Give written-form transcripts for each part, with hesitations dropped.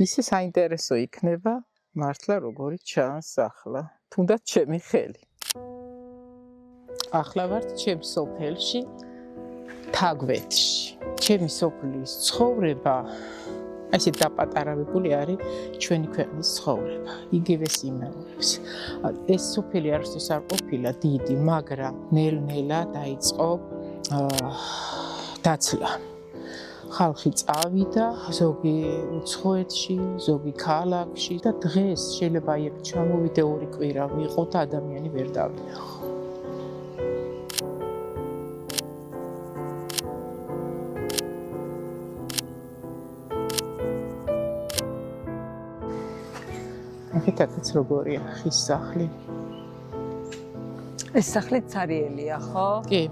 ისე საინტერესო იქნება მართლა როგორი ჩანს ახლა თუნდაც ჩემი ხელი ახლა ვარ ჩემს სოფელში თაგვეთში ჩემი სოფლის ცხოვრება ესე დაპატარავებული არის ჩვენი ქვეყნის ცხოვრება იგივე სიმეორებს ეს სოფელი არასდროს არ ყოფილა დიდი მაგრამ ნელ-ნელა დაიწყო დაცლა ხალხი წავიდა ზოგი უცხოეთში ზოგი ქალაქში და დღეს შეიძლება იქ ჩამოვიდე ორი კვირა ვიყო და ადამიანი ვერ დავინახო აქეთაც როგორია ხის სახლი ეს სახლი ცარიელია ხო? კი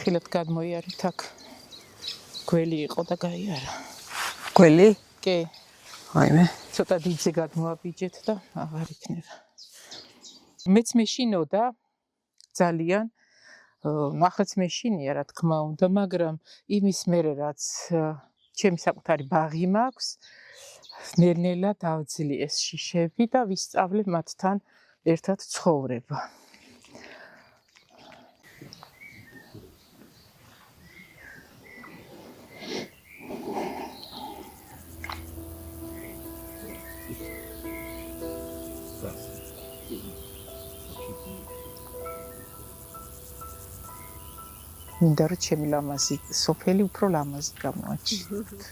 ხილად გადმოიარეთ აქ გველი იყო და გაიარა გველი? კი აიმე ცოტა დიდზე გადმოაბიჯეთ და აღარ იქნება მეც მეშინოდა ძალიან ახაც მეშინია რა თქმა უნდა მაგრამ იმის მერე რაც ჩემი საკუთარი ბაღი მაქვს ნელ-ნელა დავძლიეს შიშები და ვისწავლე მათთან ერთად ცხოვრება მინდა რომ ჩემი ლამაზი სოფელი უფრო ლამაზი გამოაჩინოთ